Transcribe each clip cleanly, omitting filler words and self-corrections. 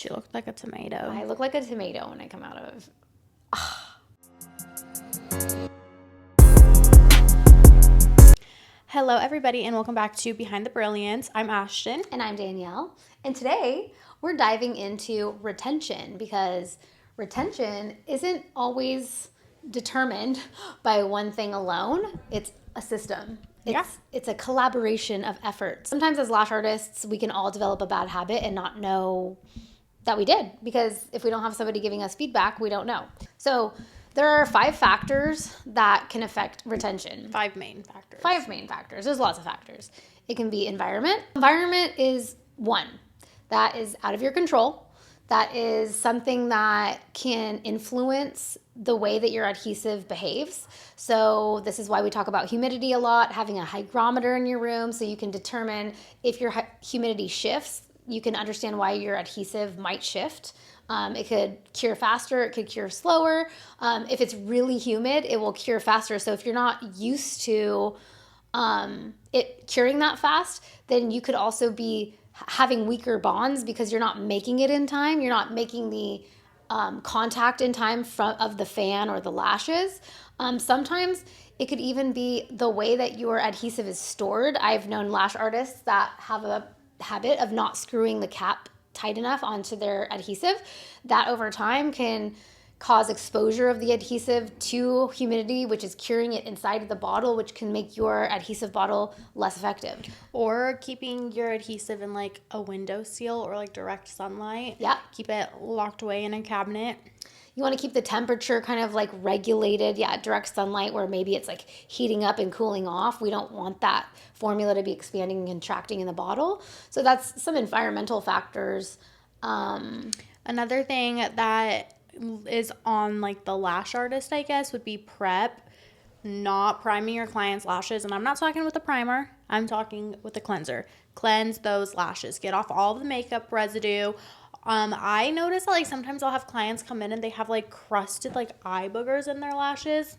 She looked like a tomato. I look like a tomato when I come out of. Hello, everybody, and welcome back to Behind the Brilliance. I'm Ashtyn. And I'm Danielle. And today we're diving into retention because retention isn't always determined by one thing alone. It's a system. It's a collaboration of efforts. Sometimes as lash artists, we can all develop a bad habit and not know that we did, because if we don't have somebody giving us feedback, we don't know. So there are 5 factors that can affect retention. 5 main factors. 5 main factors. There's lots of factors. It can be environment. Environment is one that is out of your control. That is something that can influence the way that your adhesive behaves. So this is why we talk about humidity a lot, having a hygrometer in your room so you can determine if your humidity shifts. You can understand why your adhesive might shift. It could cure faster, it could cure slower. If it's really humid, it will cure faster. So if you're not used to it curing that fast, then you could also be having weaker bonds because you're not making it in time. You're not making the contact in time of the fan or the lashes. Sometimes it could even be the way that your adhesive is stored. I've known lash artists that have a habit of not screwing the cap tight enough onto their adhesive. That over time can cause exposure of the adhesive to humidity, which is curing it inside of the bottle, which can make your adhesive bottle less effective. Or keeping your adhesive in like a window seal or like direct sunlight. Yeah. Keep it locked away in a cabinet. You want to keep the temperature kind of like regulated. Yeah, direct sunlight where maybe it's like heating up and cooling off. We don't want that formula to be expanding and contracting in the bottle. So that's some environmental factors. Another thing that is on like the lash artist, I guess, would be prep. Not priming your client's lashes. And I'm not talking with a primer. I'm talking with a cleanser. Cleanse those lashes. Get off all of the makeup residue. I notice that like sometimes I'll have clients come in and they have like crusted like eye boogers in their lashes.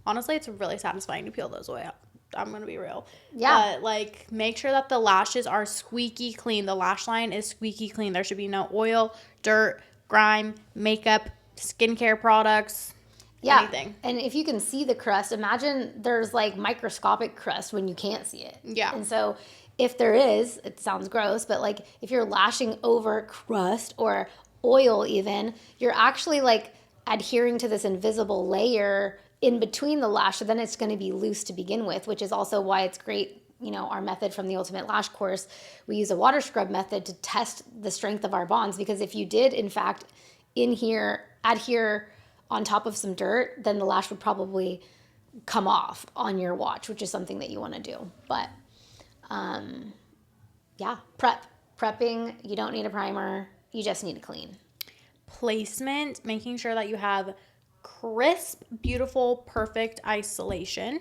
Honestly, it's really satisfying to peel those away. I'm gonna be real. Yeah. But like make sure that the lashes are squeaky clean. The lash line is squeaky clean. There should be no oil, dirt, grime, makeup, skincare products. Yeah. Anything. And if you can see the crust, imagine there's like microscopic crust when you can't see it. Yeah. And so if there is, it sounds gross, but like if you're lashing over crust or oil even, you're actually like adhering to this invisible layer in between the lash. So then it's going to be loose to begin with, which is also why it's great. You know, our method from the Ultimate Lash course, we use a water scrub method to test the strength of our bonds. Because if you did, in fact, in here, adhere on top of some dirt, then the lash would probably come off on your watch, which is something that you want to do. But yeah, prepping, you don't need a primer, you just need to clean. Placement, making sure that you have crisp, beautiful, perfect isolation.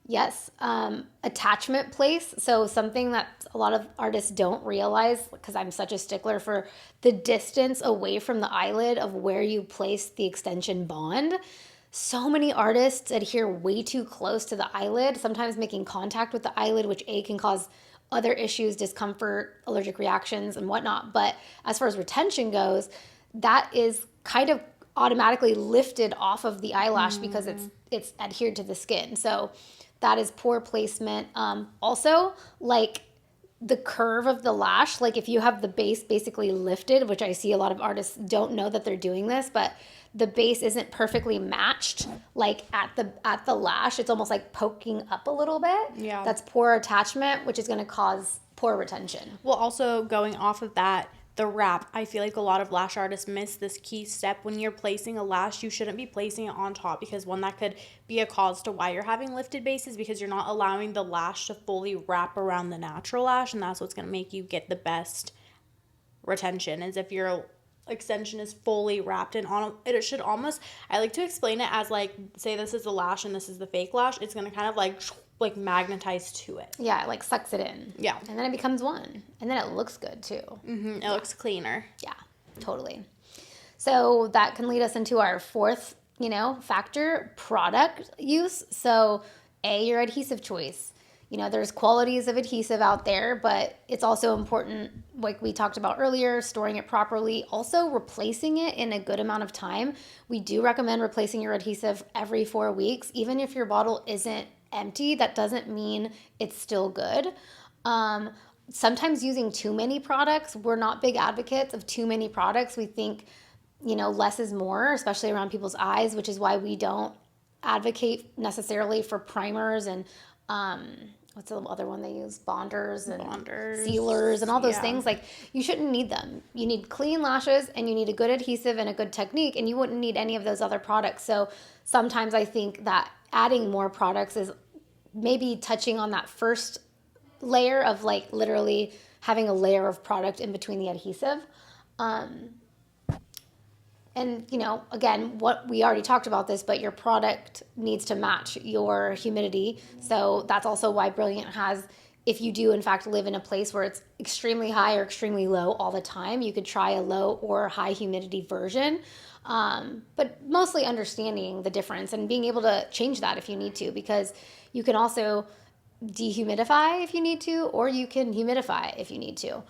Yes, attachment place. So something that a lot of artists don't realize, because I'm such a stickler for the distance away from the eyelid of where you place the extension bond. So many artists adhere way too close to the eyelid, sometimes making contact with the eyelid, which can cause other issues, discomfort, allergic reactions, and whatnot. But as far as retention goes, that is kind of automatically lifted off of the eyelash because it's adhered to the skin. So that is poor placement. Also, like the curve of the lash, like if you have the base basically lifted, which I see a lot of artists don't know that they're doing this, but the base isn't perfectly matched like at the lash. It's almost like poking up a little bit. Yeah. That's poor attachment, which is going to cause poor retention. Well, also going off of that, the wrap. I feel like a lot of lash artists miss this key step. When you're placing a lash, you shouldn't be placing it on top, because one, that could be a cause to why you're having lifted bases, because you're not allowing the lash to fully wrap around the natural lash, and that's what's going to make you get the best retention, is if your extension is fully wrapped in on it. It should almost, I like to explain it as like, say this is the lash and this is the fake lash, it's going to kind of like magnetize to it. Yeah, it like sucks it in. Yeah. And then it becomes one. And then it looks good too. Mm-hmm. It looks cleaner. Yeah, totally. So that can lead us into our fourth, factor, product use. So your adhesive choice. There's qualities of adhesive out there, but it's also important, like we talked about earlier, storing it properly. Also, replacing it in a good amount of time. We do recommend replacing your adhesive every 4 weeks. Even if your bottle isn't empty, that doesn't mean it's still good. Sometimes using too many products, we're not big advocates of too many products. We think, less is more, especially around people's eyes, which is why we don't advocate necessarily for primers and what's the other one they use? Bonders, sealers and all those things. Like, you shouldn't need them. You need clean lashes and you need a good adhesive and a good technique, and you wouldn't need any of those other products. So sometimes I think that adding more products is maybe touching on that first layer of like literally having a layer of product in between the adhesive. And, again, what we already talked about this, but your product needs to match your humidity. So that's also why Brilliant has, if you do in fact live in a place where it's extremely high or extremely low all the time, you could try a low or high humidity version. But mostly understanding the difference and being able to change that if you need to, because you can also dehumidify if you need to, or you can humidify if you need to.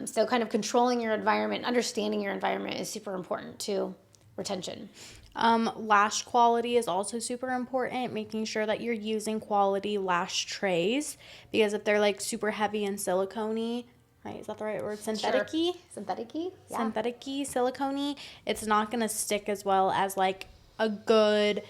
So kind of controlling your environment, understanding your environment is super important to retention. Lash quality is also super important, making sure that you're using quality lash trays, because if they're like super heavy and silicone-y, right? Is that the right word? Synthetic-y? Sure. Synthetic-y? Yeah. Synthetic-y, silicone-y, it's not going to stick as well as like a good...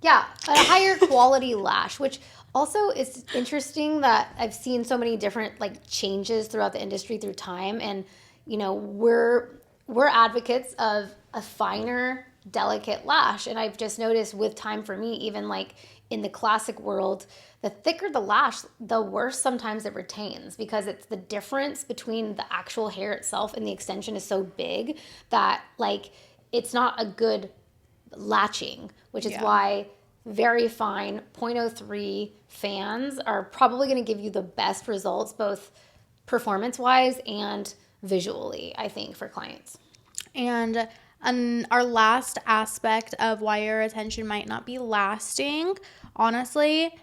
Yeah, a higher quality lash, which also is interesting that I've seen so many different like changes throughout the industry through time. And, we're advocates of a finer, delicate lash. And I've just noticed with time for me, even like in the classic world, the thicker the lash, the worse sometimes it retains, because it's the difference between the actual hair itself and the extension is so big that like it's not a good latching, which is why very fine 0.03 fans are probably going to give you the best results, both performance-wise and visually, I think, for clients. And our last aspect of why your retention might not be lasting, honestly,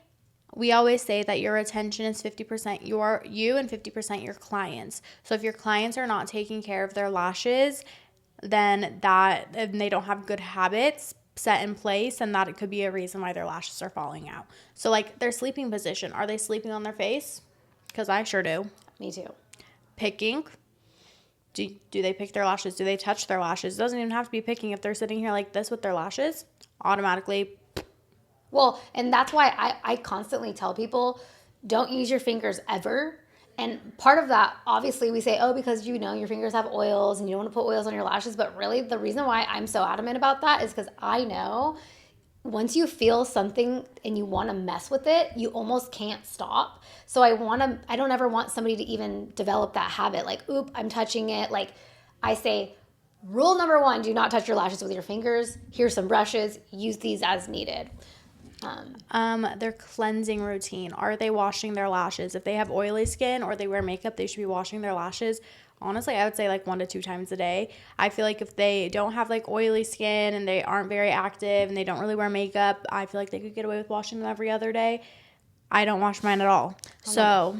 we always say that your retention is 50% you and 50% your clients. So if your clients are not taking care of their lashes, then and they don't have good habits set in place, and that it could be a reason why their lashes are falling out. So like their sleeping position, are they sleeping on their face? Because I sure do. Me too. Picking. Do they pick their lashes? Do they touch their lashes? It doesn't even have to be picking. If they're sitting here like this with their lashes, automatically. Well, and that's why I constantly tell people, don't use your fingers ever. And part of that, obviously, we say, because your fingers have oils and you don't want to put oils on your lashes. But really, the reason why I'm so adamant about that is because I know once you feel something and you want to mess with it, you almost can't stop. So I don't ever want somebody to even develop that habit. Like, oop, I'm touching it. Like I say, rule number 1, do not touch your lashes with your fingers. Here's some brushes. Use these as needed. Their cleansing routine. Are they washing their lashes? If they have oily skin or they wear makeup, they should be washing their lashes. Honestly, I would say like 1 to 2 times a day. I feel like if they don't have like oily skin and they aren't very active and they don't really wear makeup, I feel like they could get away with washing them every other day. I don't wash mine at all. So,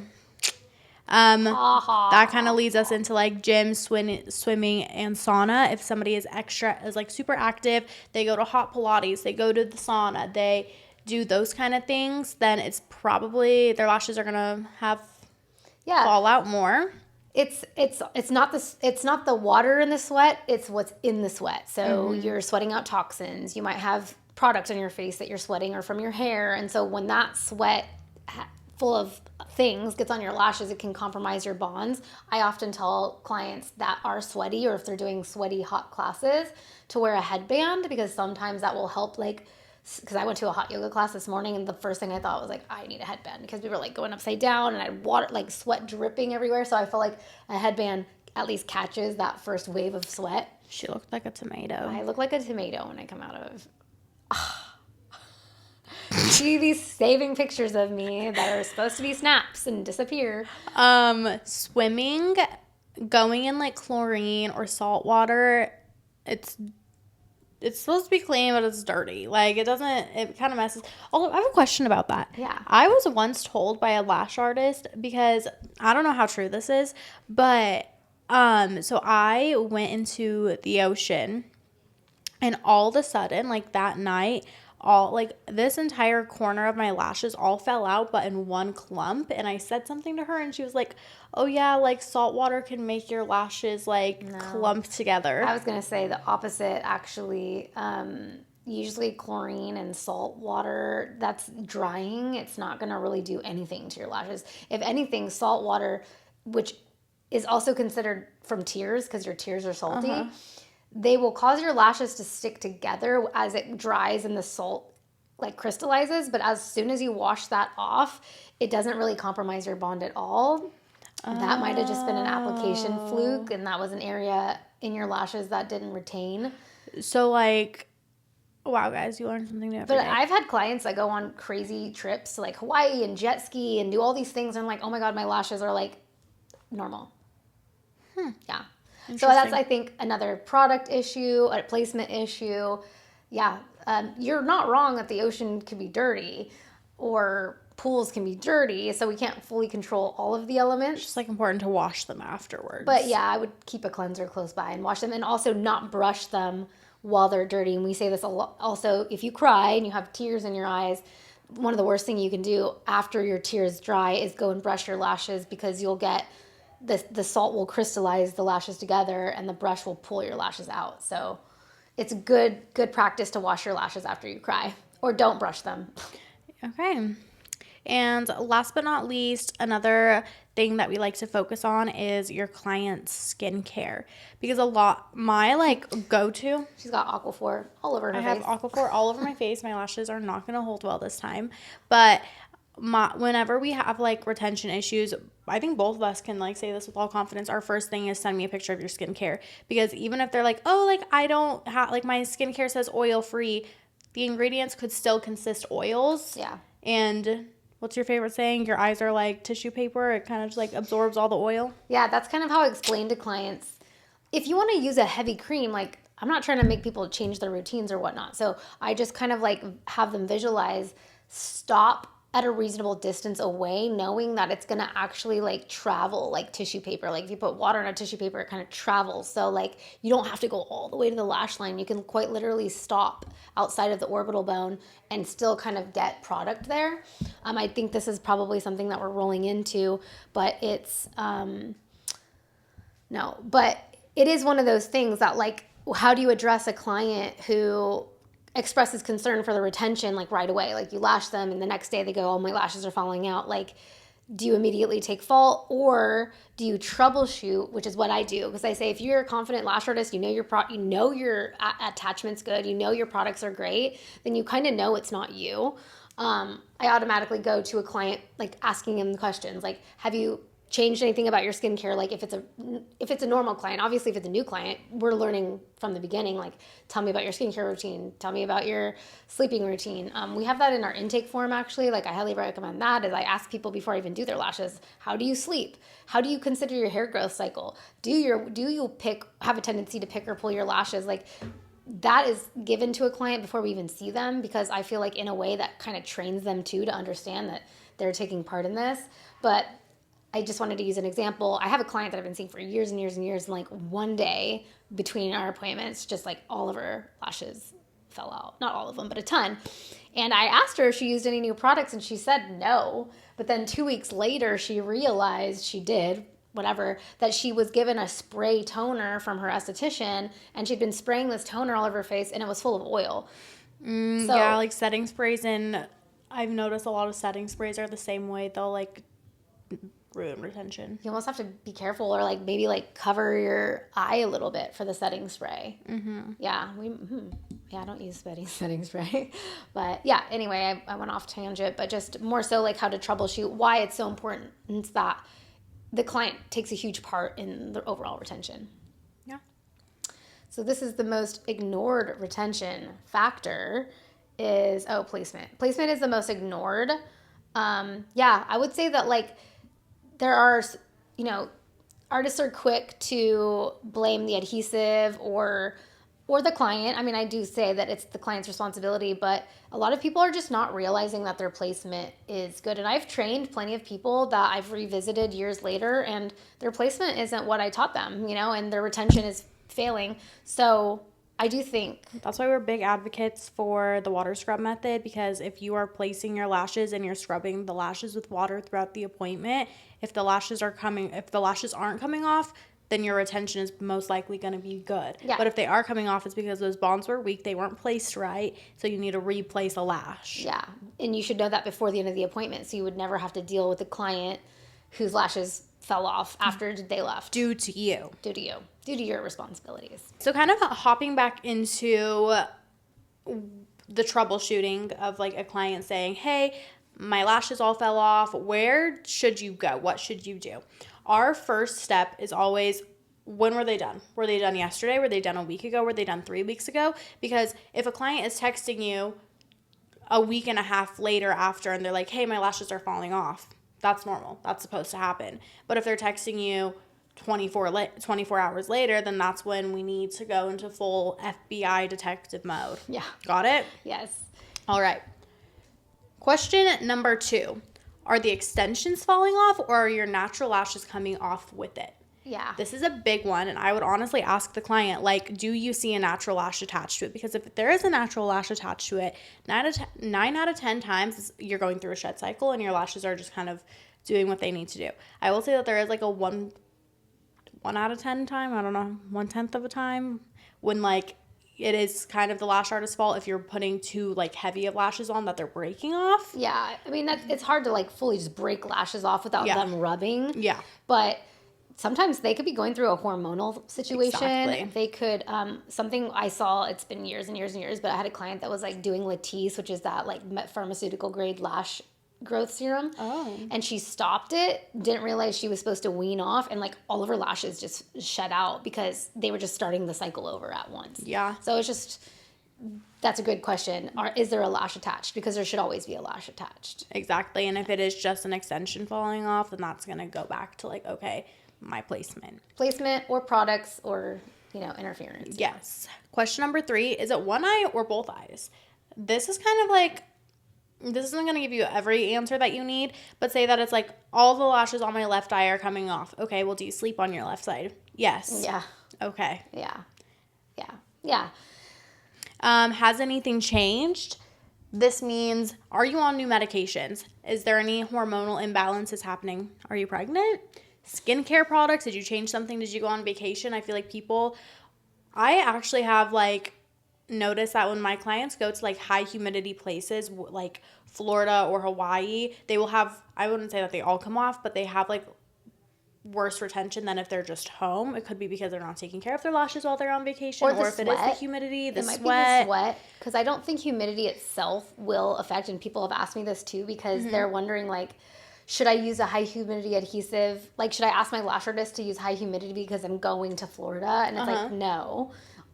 that kind of leads us into like gym, swimming, and sauna. If somebody is like super active, they go to hot Pilates, they go to the sauna, they do those kind of things, then it's probably their lashes are gonna fall out more. It's not the water in the sweat, it's what's in the sweat. So you're sweating out toxins. You might have product on your face that you're sweating or from your hair, and so when that sweat full of things gets on your lashes, it can compromise your bonds. I often tell clients that are sweaty, or if they're doing sweaty hot classes, to wear a headband, because sometimes that will help. Like, because I went to a hot yoga class this morning, and the first thing I thought was like, I need a headband, because we were like going upside down and I had water, like sweat dripping everywhere. So I felt like a headband at least catches that first wave of sweat. She looked like a tomato. I look like a tomato when I come out of. See these saving pictures of me that are supposed to be snaps and disappear. Swimming, going in like chlorine or salt water, it's it's supposed to be clean, but it's dirty. Like, it kind of messes. Although, I have a question about that. Yeah. I was once told by a lash artist, because I don't know how true this is, but so I went into the ocean, and all of a sudden, like that night, all like this entire corner of my lashes all fell out, but in one clump. And I said something to her, and she was like, "Oh yeah, like salt water can make your lashes like clump together." I was gonna say the opposite, actually. Usually chlorine and salt water, that's drying. It's not gonna really do anything to your lashes. If anything, salt water, which is also considered from tears because your tears are salty, they will cause your lashes to stick together as it dries and the salt like crystallizes. But as soon as you wash that off, it doesn't really compromise your bond at all. That might have just been an application fluke, and that was an area in your lashes that didn't retain. So like, wow, guys, you learn something new every But day. I've had clients that go on crazy trips to like Hawaii and jet ski and do all these things, and I'm like, oh my God, my lashes are like normal. Yeah. So that's, I think, another product issue, a placement issue. Yeah. You're not wrong that the ocean can be dirty or pools can be dirty, so we can't fully control all of the elements. It's like important to wash them afterwards. But yeah, I would keep a cleanser close by and wash them, and also not brush them while they're dirty. And we say this a lot. Also, if you cry and you have tears in your eyes, one of the worst things you can do after your tears dry is go and brush your lashes, because you'll get the salt will crystallize the lashes together and the brush will pull your lashes out. So it's good practice to wash your lashes after you cry, or don't brush them. Okay. And last but not least, another thing that we like to focus on is your client's skincare, because my like go-to, She's got Aquaphor all over her face. I have Aquaphor all over my face. My lashes are not going to hold well this time, but whenever we have like retention issues, I think both of us can like say this with all confidence. Our first thing is send me a picture of your skincare, because even if they're like, oh, like I don't have, like my skincare says oil free, the ingredients could still consist oils. Yeah. And what's your favorite saying? Your eyes are like tissue paper. It kind of just like absorbs all the oil. Yeah, that's kind of how I explain to clients. If you want to use a heavy cream, like I'm not trying to make people change their routines or whatnot. So I just kind of like have them visualize, stop at a reasonable distance away, knowing that it's going to actually like travel like tissue paper. Like if you put water on a tissue paper, it kind of travels. So like you don't have to go all the way to the lash line. You can quite literally stop outside of the orbital bone and still kind of get product there. I think this is probably something that we're rolling into, but it's, no, but it is one of those things that like, how do you address a client who expresses concern for the retention like right away? Like you lash them and the next day they go, oh, my lashes are falling out. Like, do you immediately take fault, or do you troubleshoot, which is what I do? Because I say, if you're a confident lash artist, you know your attachment's good, you know your products are great, then you kind of know it's not you. I automatically go to a client like asking him questions like, have you changed anything about your skincare? Like if it's a normal client, obviously if it's a new client, we're learning from the beginning, like tell me about your skincare routine, tell me about your sleeping routine. We have that in our intake form actually. Like I highly recommend that. Is I ask people before I even do their lashes, how do you sleep? How do you consider your hair growth cycle? Do you have a tendency to pick or pull your lashes? Like that is given to a client before we even see them, because I feel like in a way that kind of trains them too to understand that they're taking part in this. But I just wanted to use an example. I have a client that I've been seeing for years and years and years, and like one day between our appointments, just like all of her lashes fell out. Not all of them, but a ton. And I asked her if she used any new products, and she said no. But then 2 weeks later, she realized she did, whatever, that she was given a spray toner from her esthetician, and she'd been spraying this toner all over her face, and it was full of oil. Yeah, like setting sprays, and I've noticed a lot of setting sprays are the same way. They'll like ruin retention. You almost have to be careful, or like maybe like cover your eye a little bit for the setting spray. Yeah, I don't use setting spray. But yeah, anyway, I went off tangent, but just more so like how to troubleshoot, why it's so important is that the client takes a huge part in the overall retention. Yeah. So this is the most ignored retention factor is, placement. Placement is the most ignored. Yeah, I would say that like there are, artists are quick to blame the adhesive or or the client. I mean, I do say that it's the client's responsibility, but a lot of people are just not realizing that their placement is good. And I've trained plenty of people that I've revisited years later, and their placement isn't what I taught them, and their retention is failing. So I do think that's why we're big advocates for the water scrub method, because if you are placing your lashes and you're scrubbing the lashes with water throughout the appointment, if the lashes aren't coming off, then your retention is most likely going to be good. Yeah. But if they are coming off, it's because those bonds were weak, they weren't placed right, so you need to replace a lash. Yeah, and you should know that before the end of the appointment, so you would never have to deal with a client whose lashes fell off after they left. Due to you. Due to your responsibilities. So kind of hopping back into the troubleshooting of like a client saying, hey, my lashes all fell off. Where should you go? What should you do? Our first step is always, when were they done? Were they done yesterday? Were they done a week ago? Were they done 3 weeks ago? Because if a client is texting you a week and a half later after and they're like, hey, my lashes are falling off, that's normal. That's supposed to happen. But if they're texting you 24 hours later, then that's when we need to go into full FBI detective mode. Yeah. Got it? Yes. All right. Question number 2. Are the extensions falling off, or are your natural lashes coming off with it? Yeah. This is a big one, and I would honestly ask the client, like, do you see a natural lash attached to it? Because if there is a natural lash attached to it, 9 out of 10 times you're going through a shed cycle and your lashes are just kind of doing what they need to do. I will say that there is like a 1 out of 10 time, I don't know, 1/10 of a time, when like it is kind of the lash artist's fault if you're putting too like heavy of lashes on that they're breaking off. Yeah. I mean, it's hard to like fully just break lashes off without them rubbing. Yeah. But sometimes they could be going through a hormonal situation. Exactly. They could, something I saw, it's been years and years and years, but I had a client that was like doing Latisse, which is that like pharmaceutical grade lash growth serum. Oh. And she stopped it, didn't realize she was supposed to wean off, and like all of her lashes just shed out because they were just starting the cycle over at once. Yeah. So it's just, that's a good question. Is there a lash attached? Because there should always be a lash attached. Exactly. And if it is just an extension falling off, then that's going to go back to like, okay, my placement. Placement or products or, interference. Yes. Question number 3, is it one eye or both eyes? This is kind of like, this isn't going to give you every answer that you need, but say that it's like all the lashes on my left eye are coming off. Okay, well, do you sleep on your left side? Yes. Yeah. Okay. Yeah. Yeah. Yeah. Has anything changed? This means, are you on new medications? Is there any hormonal imbalances happening? Are you pregnant? Skincare products? Did you change something? Did you go on vacation? I feel like I actually have like noticed that when my clients go to like high humidity places like Florida or Hawaii, they will have, I wouldn't say that they all come off, but they have like worse retention than if they're just home. It could be because they're not taking care of their lashes while they're on vacation, or if it is the humidity, the sweat. It might be the sweat, because I don't think humidity itself will affect, and people have asked me this too, because they're wondering like, should I use a high humidity adhesive? Like, should I ask my lash artist to use high humidity because I'm going to Florida? And it's like, no,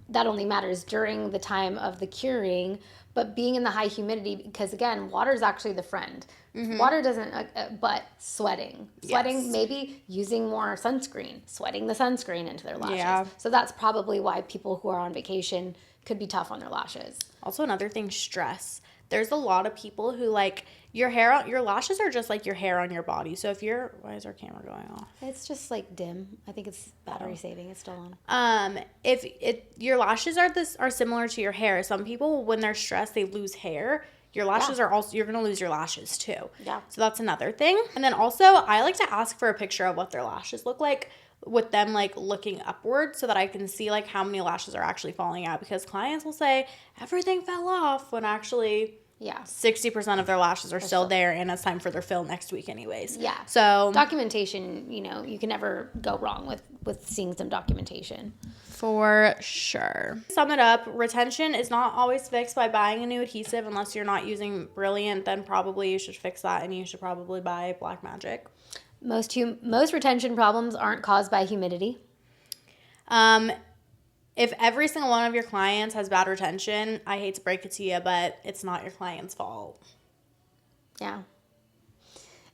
that only matters during the time of the curing. But being in the high humidity, because again, water is actually the friend. Water doesn't, but sweating, maybe using more sunscreen, sweating the sunscreen into their lashes. Yeah. So that's probably why people who are on vacation could be tough on their lashes. Also, another thing, stress. There's a lot of people who like your lashes are just like your hair on your body. So if why is our camera going off? It's just like dim. I think it's battery saving. It's still on. If your lashes are similar to your hair. Some people, when they're stressed, they lose hair. Your lashes are also, you're going to lose your lashes too. Yeah. So that's another thing. And then also, I like to ask for a picture of what their lashes look like with them like looking upward, so that I can see like how many lashes are actually falling out, because clients will say everything fell off when actually 60% of their lashes are still there, and it's time for their fill next week anyways. Yeah. So documentation, you can never go wrong with seeing some documentation. For sure. Sum it up, retention is not always fixed by buying a new adhesive. Unless you're not using Brilliant, then probably you should fix that, and you should probably buy Black Magic. Most retention problems aren't caused by humidity. If every single one of your clients has bad retention, I hate to break it to you, but it's not your client's fault. Yeah.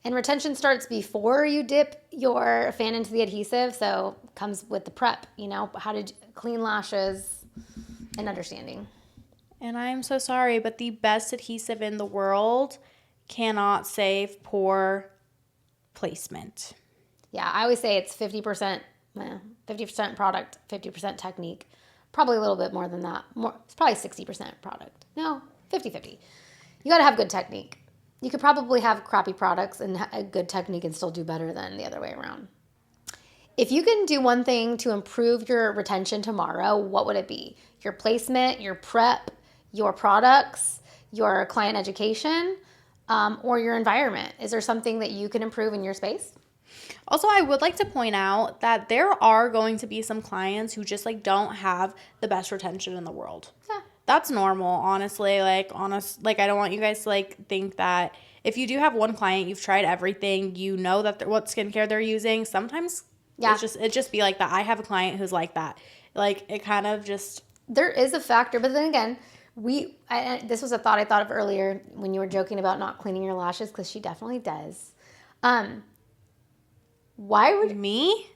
And retention starts before you dip your fan into the adhesive, so comes with the prep, how to clean lashes, and understanding. And I'm so sorry, but the best adhesive in the world cannot save poor placement. Yeah, I always say it's 50%, 50% product, 50% technique. Probably a little bit more than that. It's probably 60% product. No, 50-50. You got to have good technique. You could probably have crappy products and a good technique and still do better than the other way around. If you can do one thing to improve your retention tomorrow, what would it be? Your placement, your prep, your products, your client education, or your environment? Is there something that you can improve in your space? Also, I would like to point out that there are going to be some clients who just like don't have the best retention in the world. Yeah. That's normal, honestly. I don't want you guys to like think that if you do have one client, you've tried everything, you know that what skincare they're using. Sometimes it just be like that. I have a client who's like that. Like it kind of just there is a factor, but then again, this was a thought I thought of earlier when you were joking about not cleaning your lashes, because she definitely does. Why would me?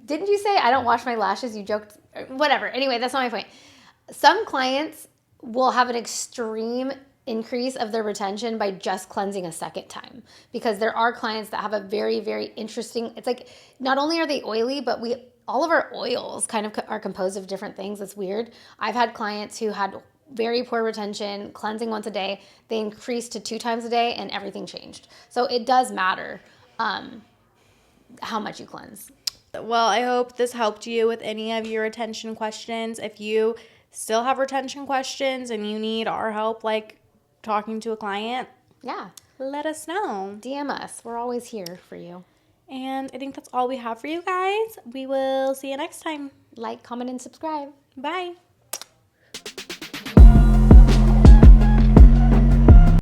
Didn't you say I don't wash my lashes? You joked. Whatever. Anyway, that's not my point. Some clients will have an extreme increase of their retention by just cleansing a second time, because there are clients that have a very, very interesting. It's like not only are they oily, but all of our oils kind of are composed of different things. It's weird. I've had clients who had very poor retention, cleansing once a day. They increased to 2 times a day, and everything changed. So it does matter how much you cleanse. Well, I hope this helped you with any of your retention questions. If you still have retention questions and you need our help, like talking to a client, yeah, let us know. DM us. We're always here for you. And I think that's all we have for you guys. We will see you next time. Like, comment, and subscribe. Bye.